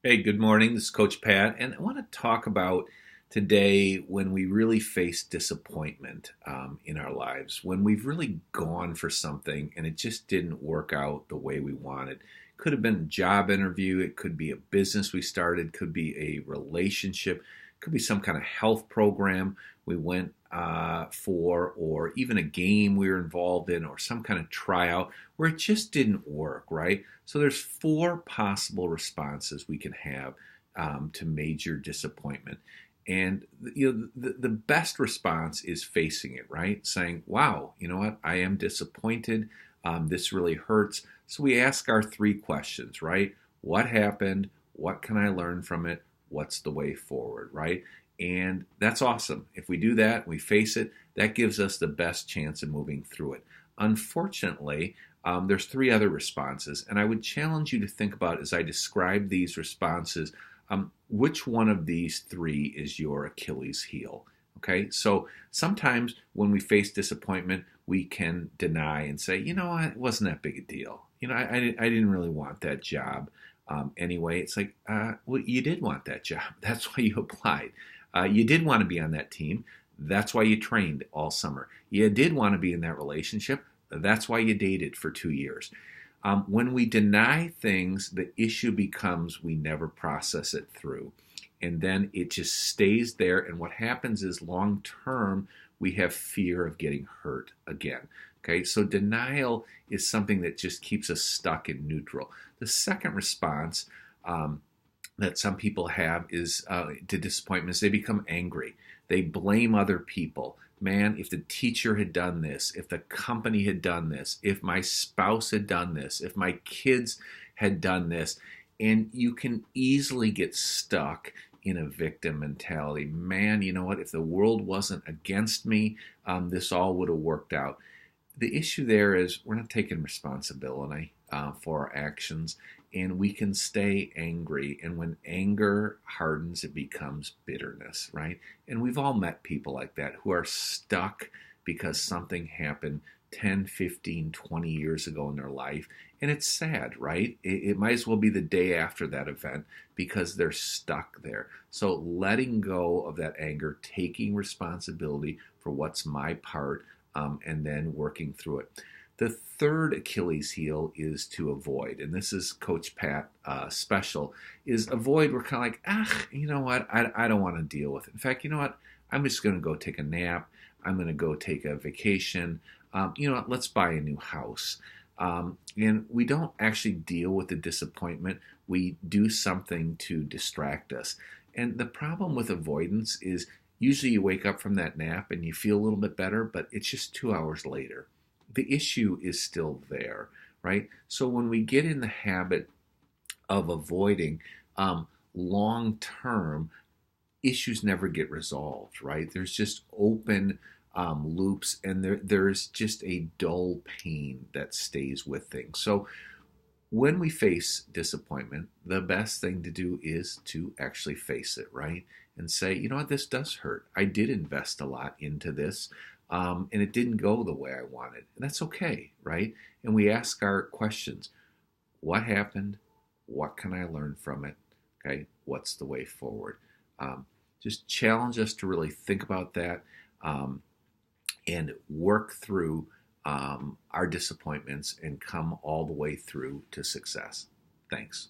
Hey, good morning. This is Coach Pat, and I want to talk about today when we really face disappointment in our lives, when we've really gone for something and it just didn't work out the way we wanted. Could have been a job interview, it could be a business we started, could be a relationship, could be some kind of health program we went for, or even a game we were involved in, or some kind of tryout where it just didn't work, right? So there's four possible responses we can have to major disappointment. And the best response is facing it, right? Saying, wow, you know what? I am disappointed. This really hurts. So we ask our three questions, right? What happened? What can I learn from it? What's the way forward, right? And that's awesome. If we do that, we face it, that gives us the best chance of moving through it. Unfortunately, there's three other responses, and I would challenge you to think about as I describe these responses, which one of these three is your Achilles heel? Okay, so sometimes when we face disappointment, we can deny and say, you know what, it wasn't that big a deal. I didn't really want that job anyway. It's like, well, you did want that job. That's why you applied. You did want to be on that team. That's why you trained all summer. You did want to be in that relationship. That's why you dated for 2 years. When we deny things, the issue becomes we never process it through. And then it just stays there. And what happens is long term, we have fear of getting hurt again. Okay, so denial is something that just keeps us stuck in neutral. The second response that some people have is to disappointments. They become angry. They blame other people. Man, if the teacher had done this, if the company had done this, if my spouse had done this, if my kids had done this, and you can easily get stuck in a victim mentality. Man, you know what? If the world wasn't against me, this all would have worked out. The issue there is we're not taking responsibility for our actions, and we can stay angry. And when anger hardens, it becomes bitterness, right? And we've all met people like that who are stuck because something happened 10, 15, 20 years ago in their life. And it's sad, right? It might as well be the day after that event because they're stuck there. So letting go of that anger, taking responsibility for what's my part, and then working through it. The third Achilles heel is to avoid, and this is Coach Pat special, is avoid. We're kind of like, you know what? I don't want to deal with it. In fact, you know what? I'm just going to go take a nap. I'm going to go take a vacation. You know what? Let's buy a new house. And we don't actually deal with the disappointment. We do something to distract us. And the problem with avoidance is usually you wake up from that nap and you feel a little bit better, but it's just 2 hours later. The issue is still there, right? So when we get in the habit of avoiding, long term, issues never get resolved, right? There's just open loops, and there's just a dull pain that stays with things. So when we face disappointment, the best thing to do is to actually face it, right? And say, you know what, this does hurt. I did invest a lot into this, and it didn't go the way I wanted. And that's okay, right? And we ask our questions. What happened? What can I learn from it? Okay, what's the way forward? Um, just challenge us to really think about that um, and work through our disappointments and come all the way through to success. Thanks.